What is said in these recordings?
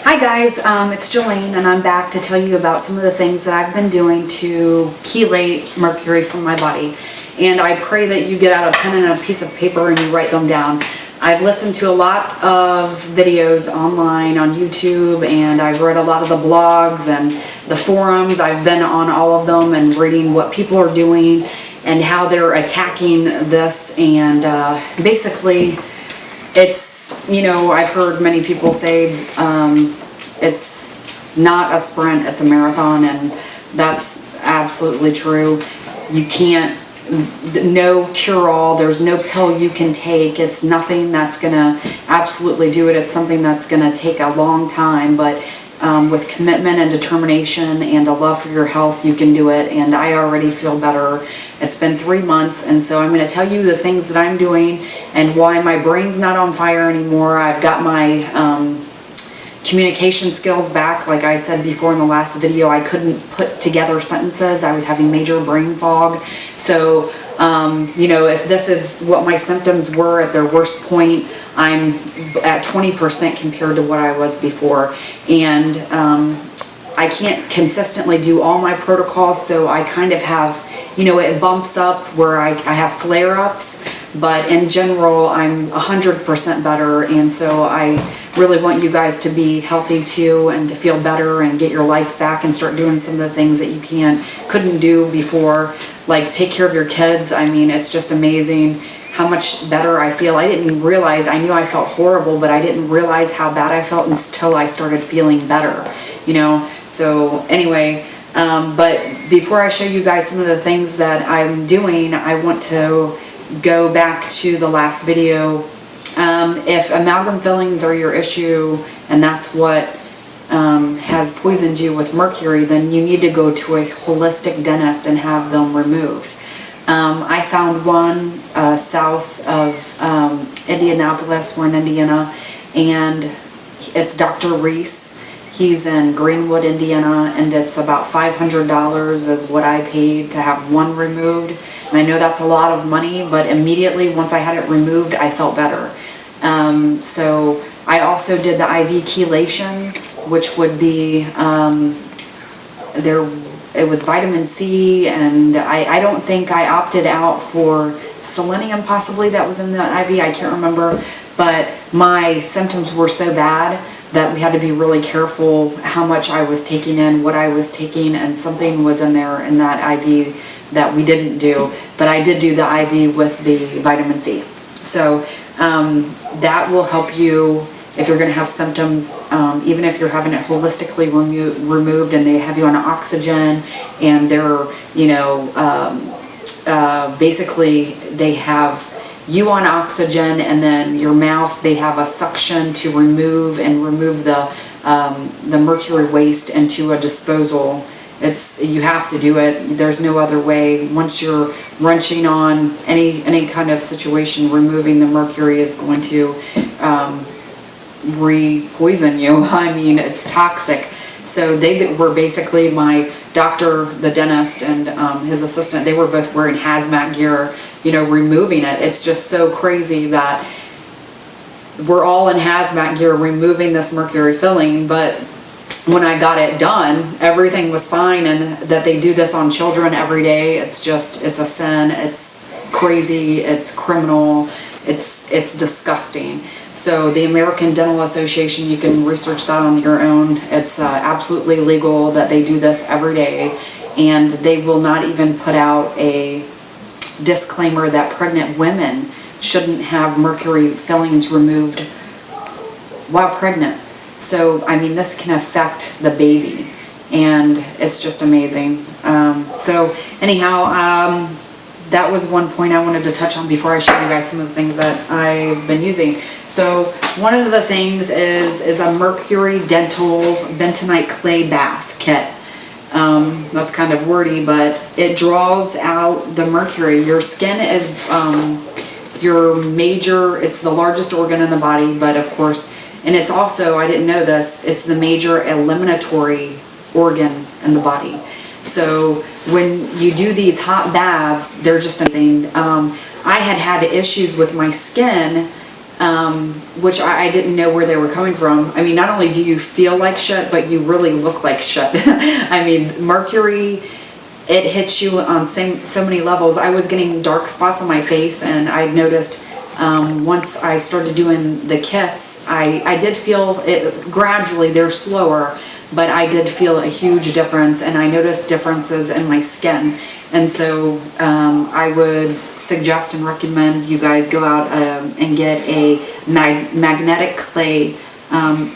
Hi guys, it's Jolene and I'm back to tell you about some of the things that I've been doing to chelate mercury from my body. And I pray that you get out a pen and a piece of paper and you write them down. I've listened to a lot of videos online on YouTube, and I've read a lot of the blogs and the forums. I've been on all of them and reading what people are doing and how they're attacking this. And basically it's, you know, I've heard many people say it's not a sprint, it's a marathon, and that's absolutely true. You can't, no cure-all, there's no pill you can take. It's nothing that's gonna absolutely do it. It's something that's gonna take a long time, but with commitment and determination and a love for your health, you can do it. And I already feel better. It's been 3 months, and so I'm going to tell you the things that I'm doing and why my brain's not on fire anymore. I've got my communication skills back. Like I said before in the last video, I couldn't put together sentences. I was having major brain fog. So, you know, if this is what my symptoms were at their worst point, I'm at 20% compared to what I was before. And I can't consistently do all my protocols, so I kind of have, you know, it bumps up where I have flare-ups, but in general, I'm 100% better. And so I really want you guys to be healthy too, and to feel better and get your life back and start doing some of the things that you couldn't do before, like take care of your kids. I mean, it's just amazing how much better I feel. I didn't realize, I knew I felt horrible, but I didn't realize how bad I felt until I started feeling better, you know? So anyway, but before I show you guys some of the things that I'm doing, I want to go back to the last video. If amalgam fillings are your issue and that's what has poisoned you with mercury, then you need to go to a holistic dentist and have them removed. I found one south of Indianapolis. We're in Indiana, and it's Dr. Reese. He's in Greenwood, Indiana, and it's about $500 is what I paid to have one removed. And I know that's a lot of money, but immediately once I had it removed, I felt better. So I also did the IV chelation, which would be, it was vitamin C, and I don't think I opted out for selenium, possibly that was in the IV, I can't remember, but my symptoms were so bad that we had to be really careful how much I was taking in, what I was taking, and something was in there in that IV that we didn't do, but I did do the IV with the vitamin C. So that will help you if you're going to have symptoms, even if you're having it holistically removed and they have you on oxygen, and they're, you know, basically they have you on oxygen, and then your mouth, they have a suction to remove the mercury waste into a disposal. You have to do it. There's no other way. Once you're wrenching on any kind of situation, removing the mercury is going to re-poison you. I mean, it's toxic. So they were basically, my doctor, the dentist, and his assistant, they were both wearing hazmat gear, you know, removing it. It's just so crazy that we're all in hazmat gear removing this mercury filling, but when I got it done, everything was fine. And that they do this on children every day, it's just, it's a sin, it's crazy, it's criminal, it's disgusting. So the American Dental Association, you can research that on your own. It's absolutely legal that they do this every day, and they will not even put out a disclaimer that pregnant women shouldn't have mercury fillings removed while pregnant. So, I mean, this can affect the baby, and it's just amazing. So anyhow, that was one point I wanted to touch on before I show you guys some of the things that I've been using. So one of the things is a mercury dental bentonite clay bath kit. That's kind of wordy, but it draws out the mercury. Your skin is it's the largest organ in the body, but of course, and it's also, I didn't know this, it's the major eliminatory organ in the body. So when you do these hot baths, they're just amazing. I had issues with my skin which I didn't know where they were coming from. I mean, not only do you feel like shit, but you really look like shit. I mean, Mercury, it hits you on so many levels. I was getting dark spots on my face, and I noticed once I started doing the kits, I did feel it gradually. They're slower, but I did feel a huge difference, and I noticed differences in my skin. And so I would suggest and recommend you guys go out and get a magnetic clay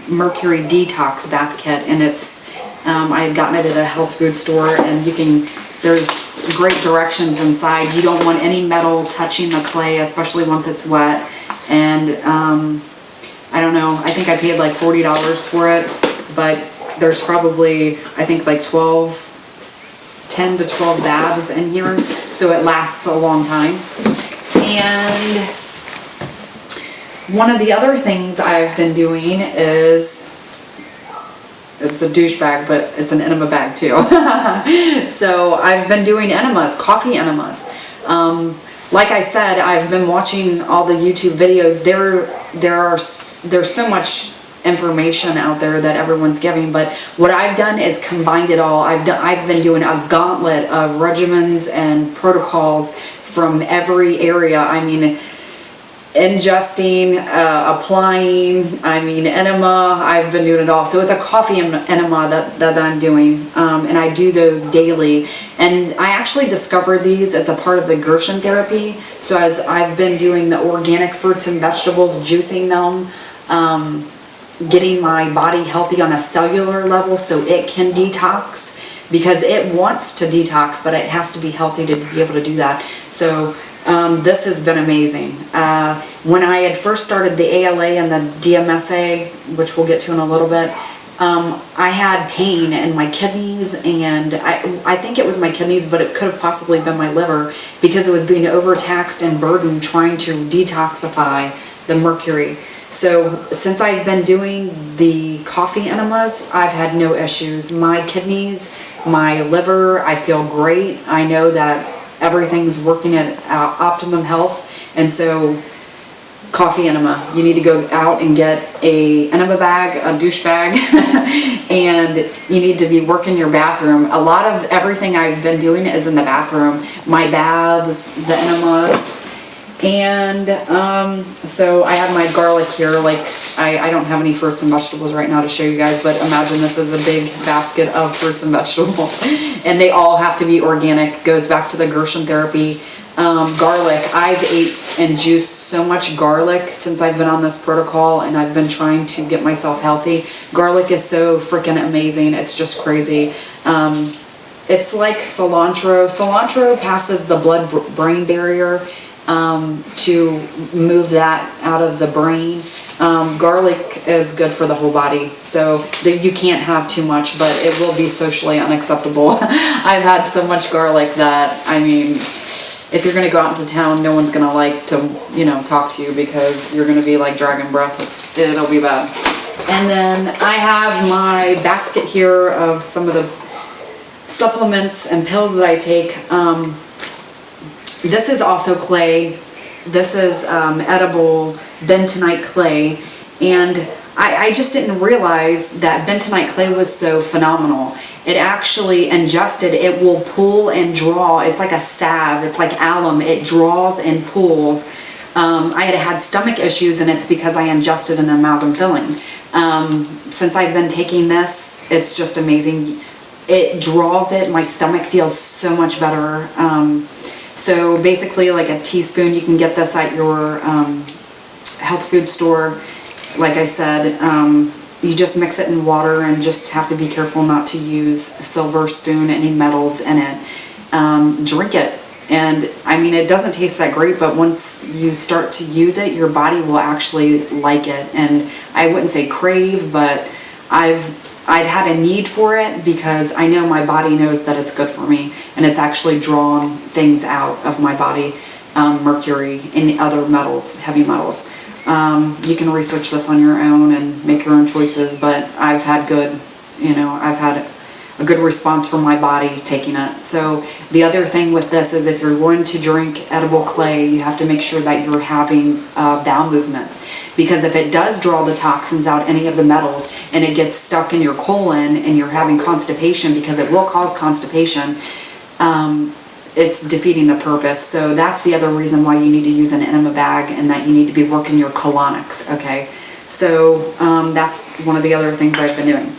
mercury detox bath kit. And it's I had gotten it at a health food store, and there's great directions inside. You don't want any metal touching the clay, especially once it's wet. And I don't know, I think I paid like $40 for it, but there's probably, I think, like 10 to 12 baths in here, so it lasts a long time. And one of the other things I've been doing is, it's a douche bag, but it's an enema bag too. So I've been doing enemas, coffee enemas. Like I said, I've been watching all the YouTube videos. There's so much information out there that everyone's giving, but what I've done is combined it all. I've been doing a gauntlet of regimens and protocols from every area. I mean, ingesting, applying, I mean, enema, I've been doing it all. So it's a coffee enema that I'm doing, and I do those daily. And I actually discovered these, it's a part of the Gershon therapy. So as I've been doing the organic fruits and vegetables, juicing them, getting my body healthy on a cellular level so it can detox, because it wants to detox, but it has to be healthy to be able to do that. So this has been amazing. When I had first started the ALA and the DMSA, which we'll get to in a little bit, I had pain in my kidneys, and I think it was my kidneys, but it could have possibly been my liver, because it was being overtaxed and burdened trying to detoxify the mercury. So since I've been doing the coffee enemas, I've had no issues. My kidneys, my liver, I feel great. I know that everything's working at optimum health. And so coffee enema, you need to go out and get a enema bag, a douche bag, and you need to be working your bathroom. A lot of everything I've been doing is in the bathroom. My baths, the enemas. And so I have my garlic here. Like I don't have any fruits and vegetables right now to show you guys, but imagine this is a big basket of fruits and vegetables, and they all have to be organic. Goes back to the Gershon therapy. Garlic, I've ate and juiced so much garlic since I've been on this protocol, and I've been trying to get myself healthy. Garlic is so freaking amazing. It's just crazy. It's like cilantro. Cilantro passes the blood-brain barrier to move that out of the brain. Garlic is good for the whole body, so you can't have too much, but it will be socially unacceptable. I've had so much garlic that, I mean, if you're going to go out into town, no one's going to like to, talk to you, because you're going to be like dragon breath. It'll be bad. And then I have my basket here of some of the supplements and pills that I take. This is also clay. This is edible bentonite clay, and I just didn't realize that bentonite clay was so phenomenal. It actually ingested, it will pull and draw. It's like a salve. It's like alum. It draws and pulls. I had stomach issues, and it's because I ingested an amalgam filling. Since I've been taking this, it's just amazing. It draws it. My stomach feels so much better. So basically, like a teaspoon, you can get this at your health food store. Like I said, you just mix it in water, and just have to be careful not to use a silver spoon, any metals in it. Drink it. And I mean, it doesn't taste that great, but once you start to use it, your body will actually like it. And I wouldn't say crave, but I've had a need for it, because I know my body knows that it's good for me, and it's actually drawn things out of my body, mercury and other metals, heavy metals. You can research this on your own and make your own choices, but I've had good, I've had a good response from my body taking it. So the other thing with this is if you're going to drink edible clay, you have to make sure that you're having bowel movements, because if it does draw the toxins out, any of the metals, and it gets stuck in your colon and you're having constipation, because it will cause constipation, it's defeating the purpose. So that's the other reason why you need to use an enema bag, and that you need to be working your colonics, okay? So that's one of the other things I've been doing.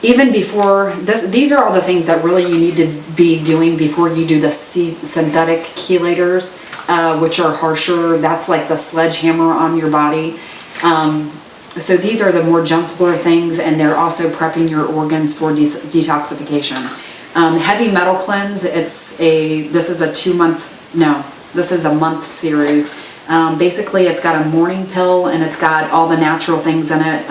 Even before this, these are all the things that really you need to be doing before you do the synthetic chelators, which are harsher. That's like the sledgehammer on your body. So these are the more gentler things, and they're also prepping your organs for detoxification. Heavy metal cleanse, this is a month series. Basically it's got a morning pill, and it's got all the natural things in it.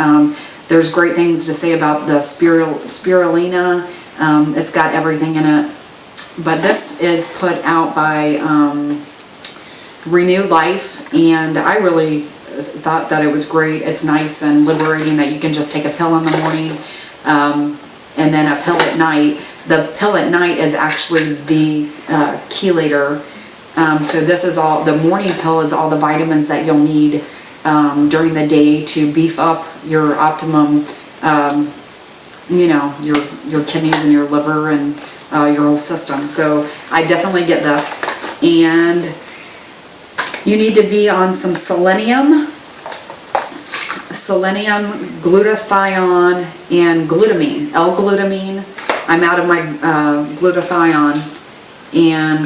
There's great things to say about the spirulina. It's got everything in it. But this is put out by Renew Life, and I really thought that it was great. It's nice and liberating that you can just take a pill in the morning and then a pill at night. The pill at night is actually the chelator. So this is all, the morning pill is all the vitamins that you'll need during the day to beef up your optimum, your kidneys and your liver and your whole system. So I definitely get this. And you need to be on some selenium, glutathione, and glutamine, L-glutamine. I'm out of my glutathione. And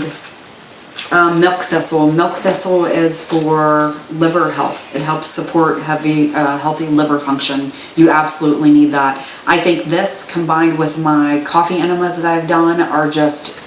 milk thistle. Milk thistle is for liver health. It helps support healthy liver function. You absolutely need that. I think this combined with my coffee enemas that I've done are just,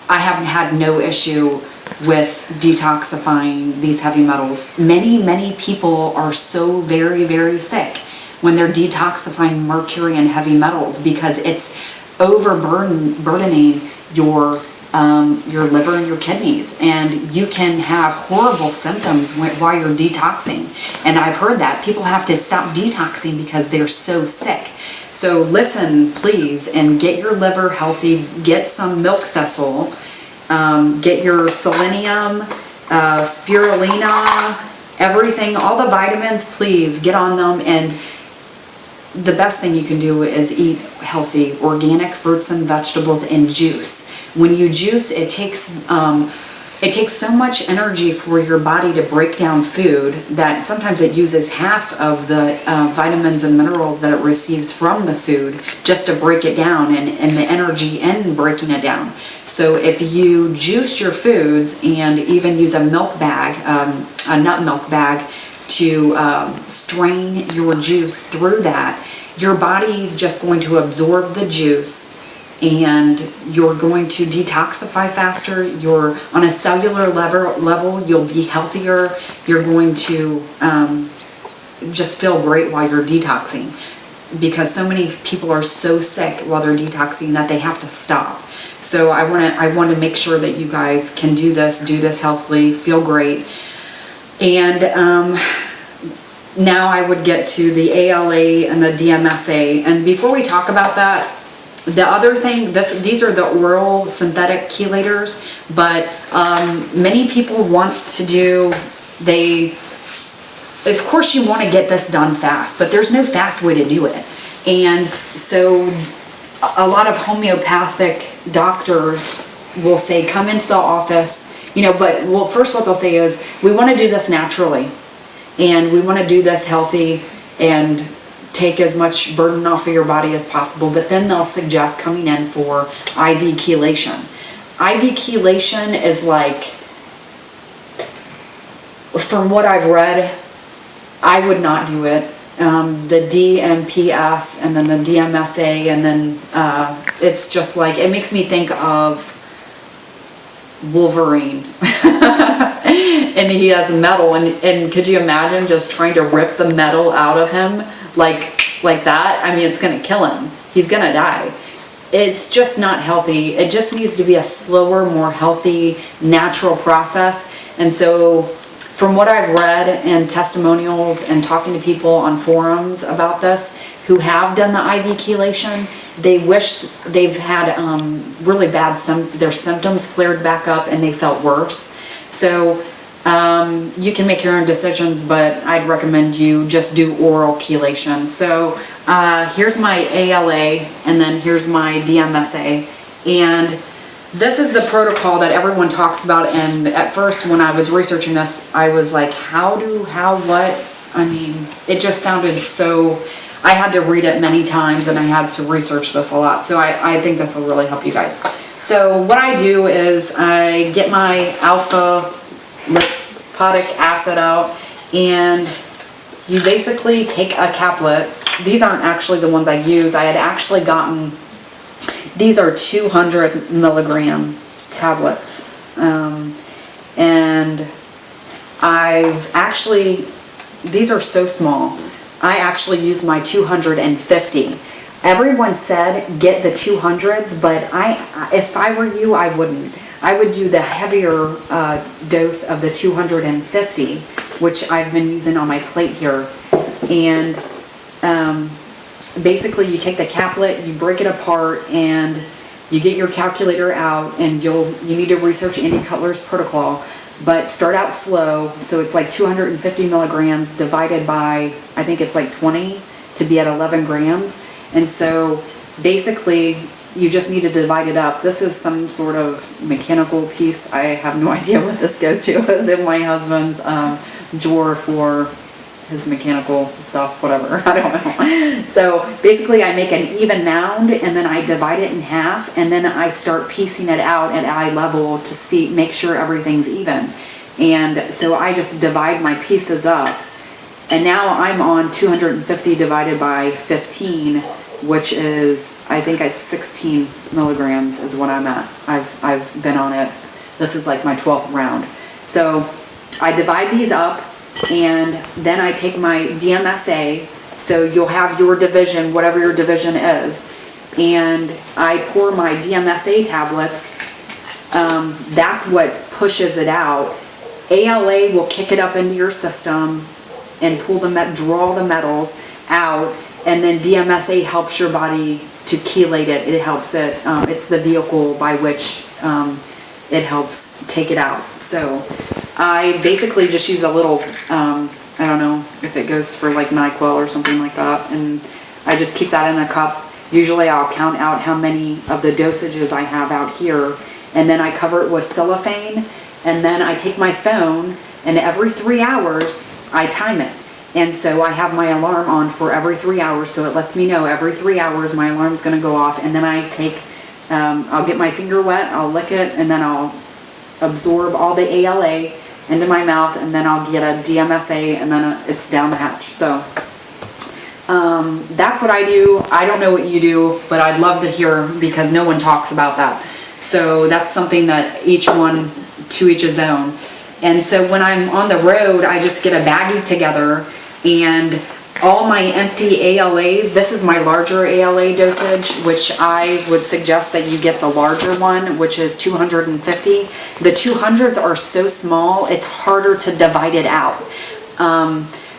I haven't had no issue with detoxifying these heavy metals. Many people are so very, very sick when they're detoxifying mercury and heavy metals, because it's overburdening your liver and your kidneys, and you can have horrible symptoms while you're detoxing. And I've heard that people have to stop detoxing because they're so sick. So listen, please, and get your liver healthy. Get some milk thistle. Get your selenium, spirulina, everything, all the vitamins, please get on them. And the best thing you can do is eat healthy, organic fruits and vegetables and juice. When you juice, it takes so much energy for your body to break down food that sometimes it uses half of the vitamins and minerals that it receives from the food just to break it down, and the energy in breaking it down. So if you juice your foods and even use a milk bag, a nut milk bag, to strain your juice through that, your body's just going to absorb the juice, and you're going to detoxify faster. You're on a cellular level, you'll be healthier. You're going to just feel great while you're detoxing, because so many people are so sick while they're detoxing that they have to stop. So I want to make sure that you guys can do this healthily, feel great. And now I would get to the ALA and the DMSA. And before we talk about that, the other thing, these are the oral synthetic chelators, but many people want to do, of course you want to get this done fast, but there's no fast way to do it. And so a lot of homeopathic doctors will say, come into the office, but first what they'll say is, we want to do this naturally, and we want to do this healthy and take as much burden off of your body as possible. But then they'll suggest coming in for IV chelation. IV chelation is like, from what I've read, I would not do it. The DMPS and then the DMSA, and then it's just like, it makes me think of Wolverine. And he has metal, and could you imagine just trying to rip the metal out of him like that? I mean, it's gonna kill him. He's gonna die. It's just not healthy. It just needs to be a slower, more healthy, natural process. And so from what I've read and testimonials and talking to people on forums about this who have done the IV chelation, they wish they've had really bad, their symptoms flared back up and they felt worse. So you can make your own decisions, but I'd recommend you just do oral chelation. So here's my ALA, and then here's my DMSA, and this is the protocol that everyone talks about. And at first when I was researching this, I was like, what? I mean, it just sounded so, I had to read it many times and I had to research this a lot. So I think this will really help you guys. So what I do is I get my alpha lipoic acid out, and you basically take a caplet. These aren't actually the ones I use. I had actually gotten, these are 200 milligram tablets, and I've actually, these are so small. I actually use my 250. Everyone said get the 200s, but if I were you, I wouldn't. I would do the heavier dose of the 250, which I've been using on my plate here. And basically you take the caplet, you break it apart, and you get your calculator out, and you need to research Andy Cutler's protocol, but start out slow. So it's like 250 milligrams divided by, I think it's like 20 to be at 11 grams. And so basically you just need to divide it up. This is some sort of mechanical piece. I have no idea what this goes to. It's in my husband's drawer for his mechanical stuff, whatever. I don't know. So basically I make an even mound, and then I divide it in half, and then I start piecing it out at eye level to make sure everything's even. And so I just divide my pieces up. And now I'm on 250 divided by 15, which is, I think it's 16 milligrams is what I'm at. I've been on it. This is like my 12th round. So I divide these up, and then I take my DMSA. So you'll have your division, whatever your division is, and I pour my DMSA tablets. That's what pushes it out. ALA will kick it up into your system and draw the metals out, and then DMSA helps your body to chelate it. It helps it, it's the vehicle by which it helps take it out. So I basically just use a little, I don't know if it goes for like NyQuil or something like that, and I just keep that in a cup. Usually I'll count out how many of the dosages I have out here, and then I cover it with cellophane, and then I take my phone, and every 3 hours I time it. And so I have my alarm on for every 3 hours, so it lets me know every 3 hours my alarm's going to go off. And then I take, I'll get my finger wet, I'll lick it, and then I'll absorb all the ALA into my mouth, and then I'll get a DMSA, and then it's down the hatch. So that's what I do. I don't know what you do, but I'd love to hear, because no one talks about that. So that's something that to each his own. And so when I'm on the road, I just get a baggie together, and all my empty ALAs, this is my larger ALA dosage, which I would suggest that you get the larger one, which is 250. The 200s are so small, it's harder to divide it out.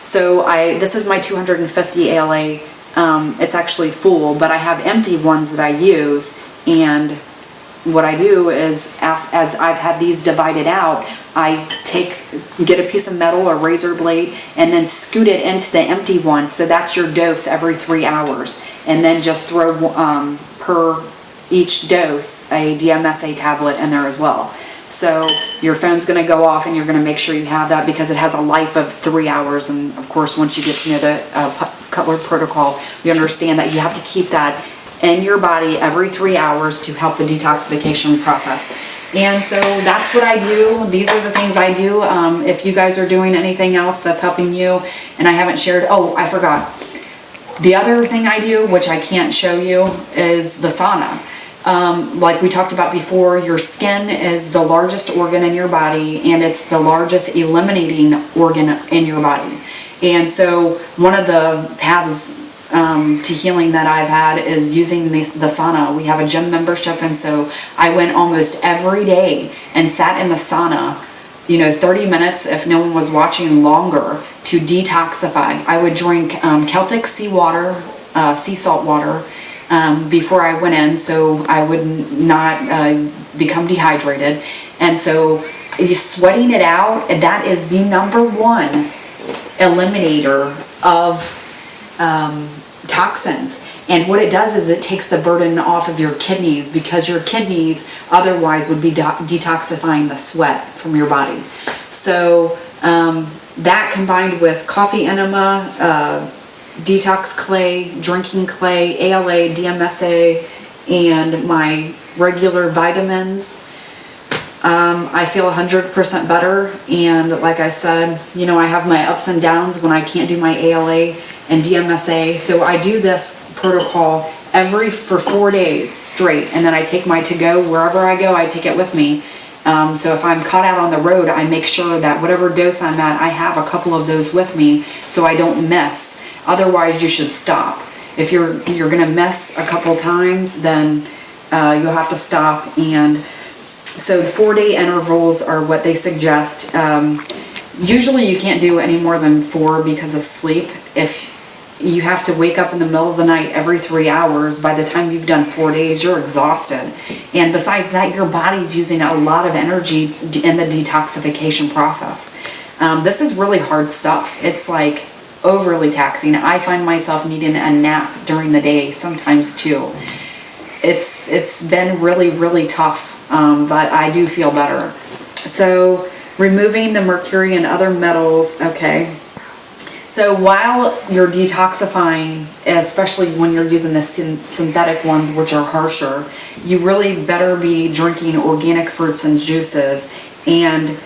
So this is my 250 ALA. It's actually full, but I have empty ones that I use, and what I do is, as I've had these divided out, I get a piece of metal or razor blade, and then scoot it into the empty one. So that's your dose every 3 hours, and then just throw per each dose a DMSA tablet in there as well. So your phone's going to go off, and you're going to make sure you have that, because it has a life of 3 hours. And of course, once you get to know the Cutler protocol, you understand that you have to keep that in your body every 3 hours to help the detoxification process. And so that's what I do. These are the things I do. If you guys are doing anything else that's helping you, and I haven't shared, oh, I forgot. The other thing I do, which I can't show you, is the sauna. Like we talked about before, your skin is the largest organ in your body, and it's the largest eliminating organ in your body. And so one of the paths to healing that I've had is using the sauna. We have a gym membership, and so I went almost every day and sat in the sauna 30 minutes, if no one was watching, longer, to detoxify. I would drink Celtic sea water, sea salt water, before I went in, so I would not become dehydrated. And so sweating it out, that is the #1 eliminator of toxins. And what it does is it takes the burden off of your kidneys, because your kidneys otherwise would be detoxifying the sweat from your body. So that combined with coffee enema, detox clay, drinking clay, ALA, DMSA, and my regular vitamins, I feel 100% better. And like I said, I have my ups and downs when I can't do my ALA and DMSA. So I do this protocol for 4 days straight, and then I take my to-go wherever I go. I take it with me. So if I'm caught out on the road, I make sure that whatever dose I'm at, I have a couple of those with me so I don't miss. Otherwise, you should stop. If you're gonna miss a couple times, then you'll have to stop. And so 4-day intervals are what they suggest. Usually you can't do any more than 4 because of sleep. If you have to wake up in the middle of the night every 3 hours, by the time you've done 4 days, you're exhausted. And besides that, your body's using a lot of energy in the detoxification process. This is really hard stuff. It's like overly taxing. I find myself needing a nap during the day sometimes too. It's been really, really tough, but I do feel better. So removing the mercury and other metals, okay. So while you're detoxifying, especially when you're using the synthetic ones, which are harsher, you really better be drinking organic fruits and juices. And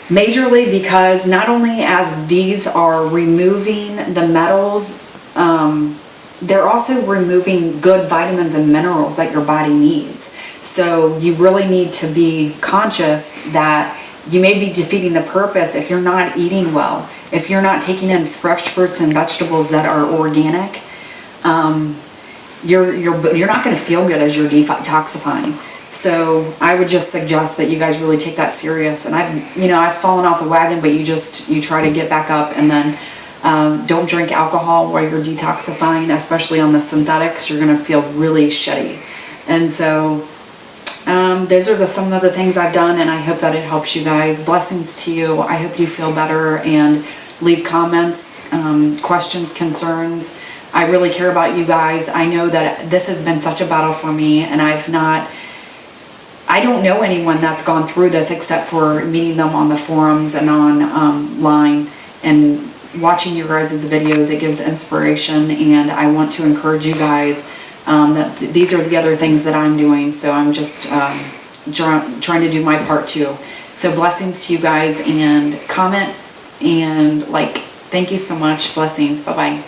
majorly because not only as these are removing the metals, they're also removing good vitamins and minerals that your body needs. So you really need to be conscious that you may be defeating the purpose if you're not eating well. If you're not taking in fresh fruits and vegetables that are organic, you're not going to feel good as you're detoxifying. So I would just suggest that you guys really take that serious. And I've fallen off the wagon, but you try to get back up, and then don't drink alcohol while you're detoxifying, especially on the synthetics. You're going to feel really shitty. And so those are some of the things I've done, and I hope that it helps you guys. Blessings to you. I hope you feel better, and leave comments, questions, concerns. I really care about you guys. I know that this has been such a battle for me, and I don't know anyone that's gone through this except for meeting them on the forums and online, and watching your guys' videos. It gives inspiration, and I want to encourage you guys that these are the other things that I'm doing. So I'm just trying to do my part too. So blessings to you guys, and comment and like. Thank you so much. Blessings. Bye-bye.